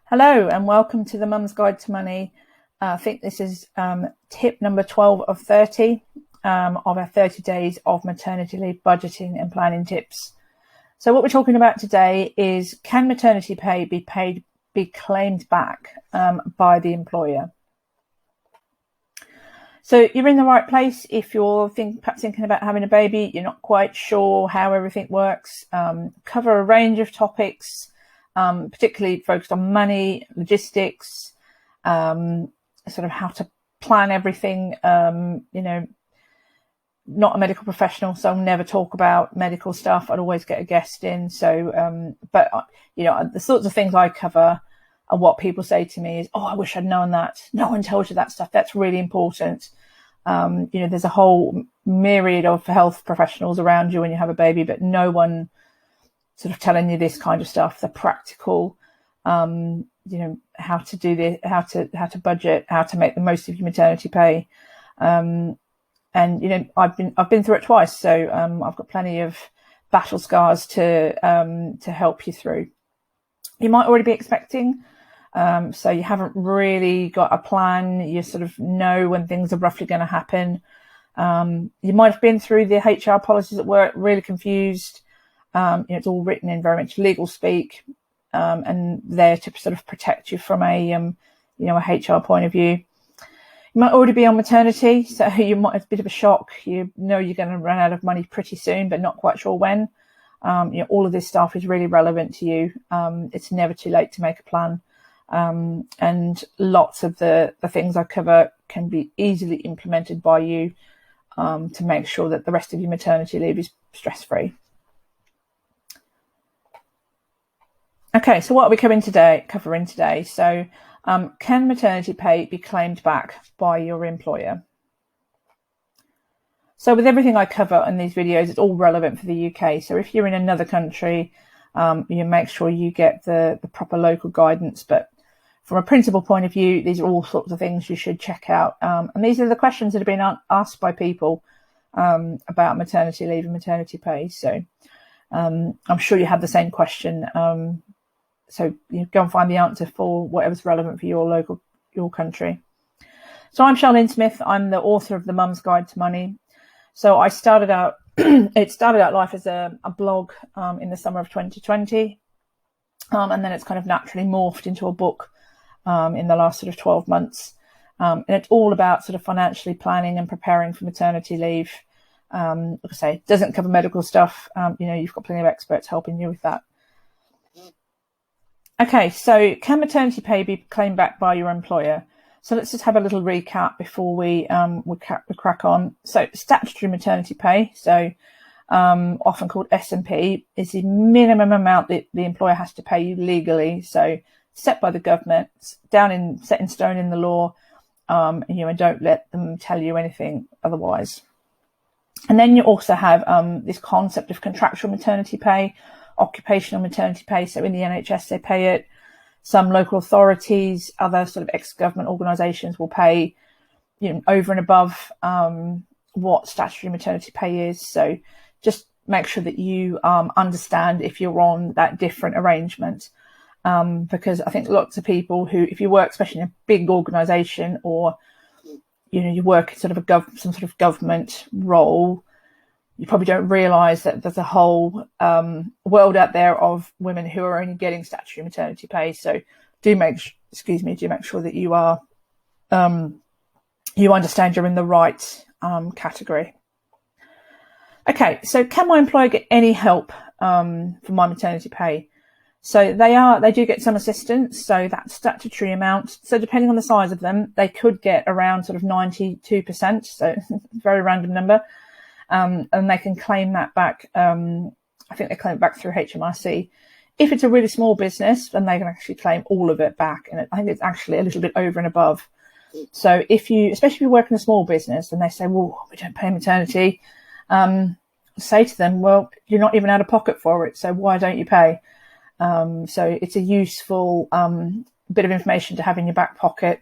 Hello and welcome to the Mum's Guide to Money. I think this is tip number 12 of 30 of our 30 days of maternity leave budgeting and planning tips. So what we're talking about today is, can maternity pay be claimed back by the employer? So you're in the right place if you're perhaps thinking about having a baby, you're not quite sure how everything works. Cover a range of topics, particularly focused on money, logistics, sort of how to plan everything. Not a medical professional, so I'll never talk about medical stuff. I'd always get a guest in. So, but the sorts of things I cover are what people say to me is, "Oh, I wish I'd known that." No one tells you that stuff. That's really important. There's a whole myriad of health professionals around you when you have a baby, but no one sort of telling you this kind of stuff, the practical, how to do this, how to budget, how to make the most of your maternity pay. And I've been through it twice, so I've got plenty of battle scars to help you through. You might already be expecting, so you haven't really got a plan. You sort of know when things are roughly going to happen. You might have been through the HR policies at work, really confused. It's all written in very much legal speak, and there to sort of protect you from a HR point of view. You might already be on maternity, so you might have a bit of a shock. You know you're going to run out of money pretty soon, but not quite sure when. All of this stuff is really relevant to you. It's never too late to make a plan. And lots of the things I cover can be easily implemented by you to make sure that the rest of your maternity leave is stress-free. Okay, so what are we covering today? So can maternity pay be claimed back by your employer? So with everything I cover in these videos, it's all relevant for the UK. So if you're in another country, you make sure you get the proper local guidance. But from a principal point of view, these are all sorts of things you should check out. And these are the questions that have been asked by people about maternity leave and maternity pay. So I'm sure you have the same question. So you go and find the answer for whatever's relevant for your country. So I'm Charlene Smith. I'm the author of The Mum's Guide to Money. So I started out, it started out life as a blog in the summer of 2020. And then it's kind of naturally morphed into a book in the last sort of 12 months. And it's all about sort of financially planning and preparing for maternity leave. Like I say, it doesn't cover medical stuff. You've got plenty of experts helping you with that. Okay, so can maternity pay be claimed back by your employer? So let's just have a little recap before we crack on. So statutory maternity pay, so often called S&P, is the minimum amount that the employer has to pay you legally. So set by the government, set in stone in the law, and don't let them tell you anything otherwise. And then you also have this concept of contractual maternity pay, occupational maternity pay. So in the NHS, they pay it. Some local authorities, other sort of ex-government organisations will pay, over and above what statutory maternity pay is. So just make sure that you understand if you're on that different arrangement, because I think lots of people who, if you work especially in a big organisation or you work in sort of some sort of government role, you probably don't realise that there's a whole world out there of women who are only getting statutory maternity pay. So do make sure that you are you understand you're in the right category. Okay, so can my employer get any help for my maternity pay? So they do get some assistance. So that statutory amount. So depending on the size of them, they could get around sort of 92%. So very random number. And they can claim that back. I think they claim it back through HMRC. If it's a really small business, then they can actually claim all of it back. And I think it's actually a little bit over and above. So especially if you work in a small business and they say, well, we don't pay maternity, say to them, well, you're not even out of pocket for it. So why don't you pay? So it's a useful bit of information to have in your back pocket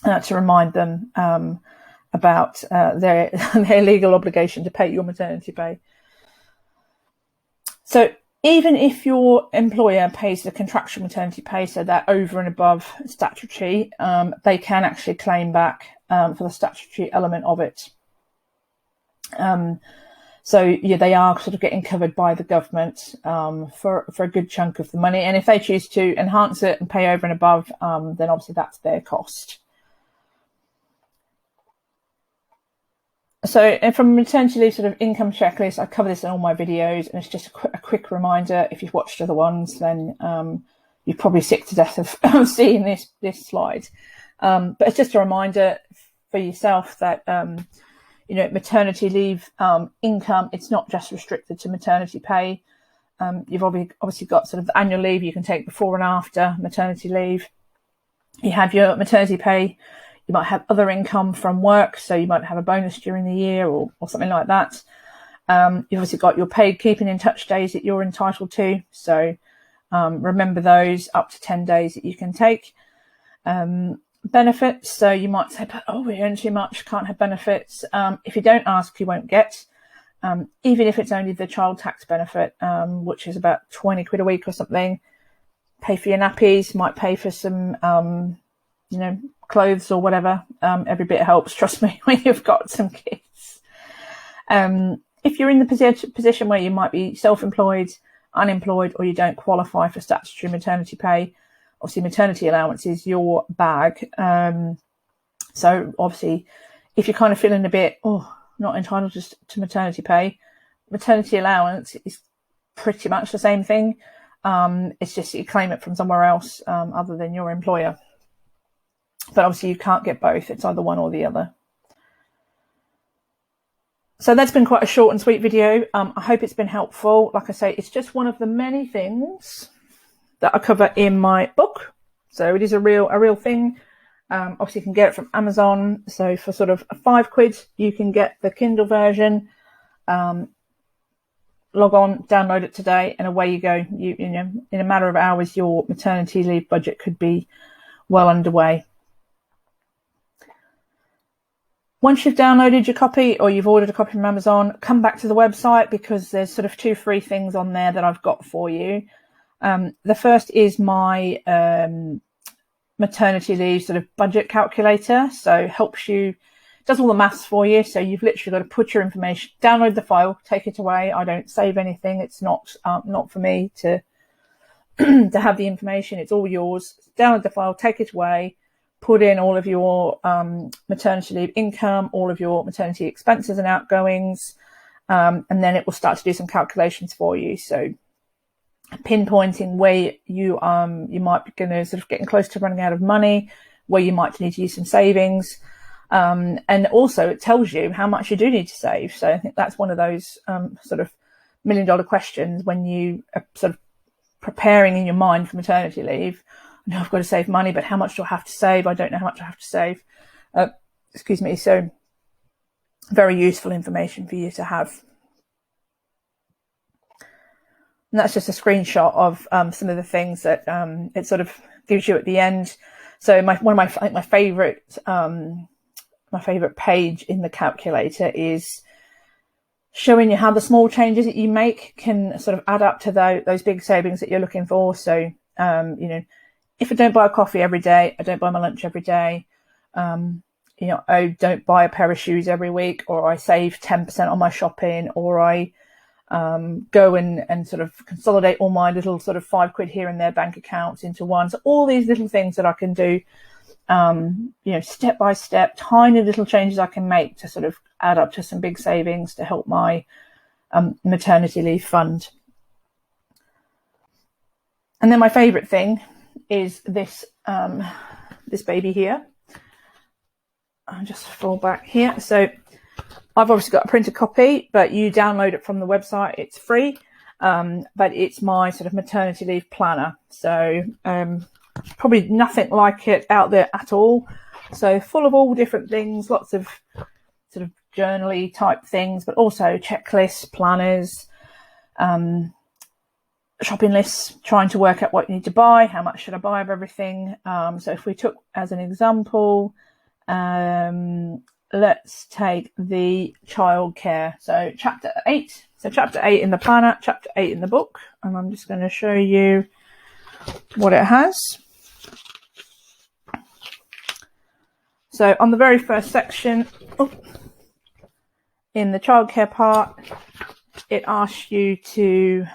to remind them about their legal obligation to pay your maternity pay. So even if your employer pays the contractual maternity pay, so that over and above statutory, they can actually claim back for the statutory element of it. So yeah, they are sort of getting covered by the government for a good chunk of the money. And if they choose to enhance it and pay over and above, then obviously that's their cost. So, and from maternity leave sort of income checklist, I cover this in all my videos, and it's just a quick reminder. If you've watched other ones, then you're probably sick to death of seeing this slide. But it's just a reminder for yourself that maternity leave income, it's not just restricted to maternity pay. You've obviously got sort of the annual leave you can take before and after maternity leave. You have your maternity pay. You might have other income from work, so you might have a bonus during the year or something like that. You've obviously got your paid keeping in touch days that you're entitled to. So remember those, up to 10 days that you can take. Benefits, so you might say, oh, we earn too much, can't have benefits. If you don't ask, you won't get. Even if it's only the child tax benefit, which is about 20 quid a week or something. Pay for your nappies, might pay for some clothes or whatever. Every bit helps, trust me, when you've got some kids. If you're in the position where you might be self-employed, unemployed, or you don't qualify for statutory maternity pay, obviously maternity allowance is your bag. So obviously if you're kind of feeling a bit, not entitled to maternity pay, maternity allowance is pretty much the same thing. It's just you claim it from somewhere else other than your employer. But obviously you can't get both. It's either one or the other. So that's been quite a short and sweet video. I hope it's been helpful. Like I say, it's just one of the many things that I cover in my book. So it is a real thing. Obviously you can get it from Amazon. So for sort of £5, you can get the Kindle version. Log on, download it today, and away you go. In a matter of hours, your maternity leave budget could be well underway. Once you've downloaded your copy or you've ordered a copy from Amazon, come back to the website because there's sort of 2 free things on there that I've got for you. The first is my maternity leave sort of budget calculator. So helps you, does all the maths for you. So you've literally got to put your information, download the file, take it away. I don't save anything. It's not for me to to have the information. It's all yours. Download the file, take it away, put in all of your maternity leave income, all of your maternity expenses and outgoings, and then it will start to do some calculations for you. So pinpointing where you might be going to sort of getting close to running out of money, where you might need to use some savings, and also it tells you how much you do need to save. So I think that's one of those sort of $1 million questions when you are sort of preparing in your mind for maternity leave. I know I've got to save money, but how much do I have to save? I don't know how much I have to save. Excuse me. So very useful information for you to have. And that's just a screenshot of some of the things that it sort of gives you at the end. So my favorite page in the calculator is showing you how the small changes that you make can sort of add up to those big savings that you're looking for. So if I don't buy a coffee every day, I don't buy my lunch every day, I don't buy a pair of shoes every week, or I save 10% on my shopping, or I go and sort of consolidate all my little sort of £5 here and there bank accounts into one. So all these little things that I can do, step by step, tiny little changes I can make to sort of add up to some big savings to help my maternity leave fund. And then my favourite thing is this baby here. I'll just fall back here. So I've obviously got a printed copy, but you download it from the website. It's free, but it's my sort of maternity leave planner. So probably nothing like it out there at all. So full of all different things, lots of sort of journal-y type things, but also checklists, planners, shopping lists, trying to work out what you need to buy, how much should I buy of everything. So if we took as an example, let's take the childcare. So chapter 8, So chapter 8 in the planner, chapter 8 in the book, and I'm just going to show you what it has. So on the very first section, in the childcare part, it asks you to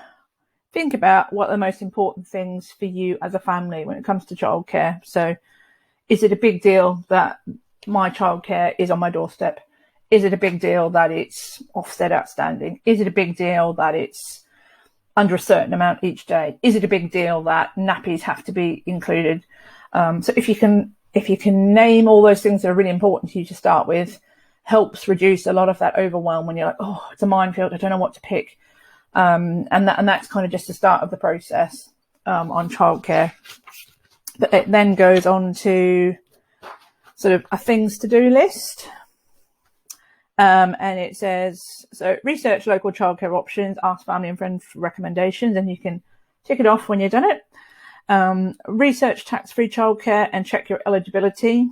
think about what are the most important things for you as a family when it comes to childcare. So is it a big deal that my childcare is on my doorstep? Is it a big deal that it's Ofsted outstanding? Is it a big deal that it's under a certain amount each day? Is it a big deal that nappies have to be included? So if you can name all those things that are really important to you to start with, helps reduce a lot of that overwhelm when you're like, oh, it's a minefield, I don't know what to pick. And that's kind of just the start of the process on childcare. But it then goes on to sort of a things to do list. And it says, so research local childcare options, ask family and friends for recommendations, and you can tick it off when you've done it. Research tax-free childcare and check your eligibility.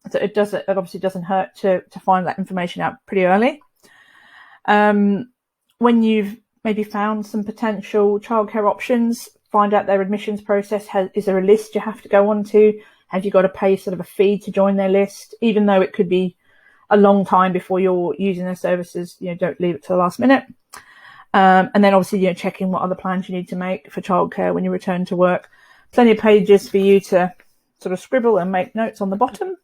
So it obviously doesn't hurt to find that information out pretty early. When you've maybe found some potential childcare options, find out their admissions process. Is there a list you have to go on to? Have you got to pay sort of a fee to join their list? Even though it could be a long time before you're using their services, don't leave it to the last minute. And then obviously, checking what other plans you need to make for childcare when you return to work. Plenty of pages for you to sort of scribble and make notes on the bottom.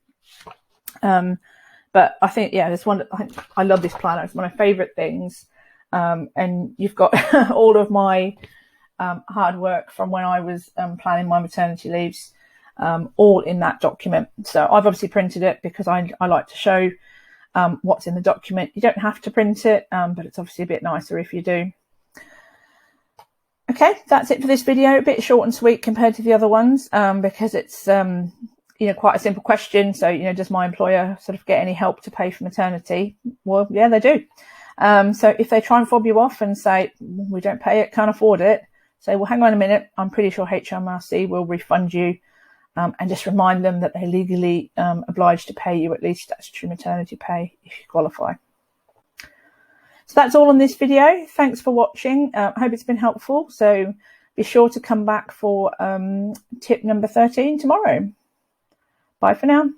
But I think, I love this planner. It's one of my favourite things. And you've got all of my hard work from when I was planning my maternity leaves, all in that document. So I've obviously printed it because I like to show what's in the document. You don't have to print it, but it's obviously a bit nicer if you do. Okay, that's it for this video. A bit short and sweet compared to the other ones, because it's quite a simple question. So, does my employer sort of get any help to pay for maternity? Well, yeah, they do. So if they try and fob you off and say, we don't pay it, can't afford it, say, well, hang on a minute, I'm pretty sure HMRC will refund you, and just remind them that they're legally obliged to pay you at least statutory maternity pay if you qualify. So that's all on this video. Thanks for watching. I hope it's been helpful. So be sure to come back for tip number 13 tomorrow. Bye for now.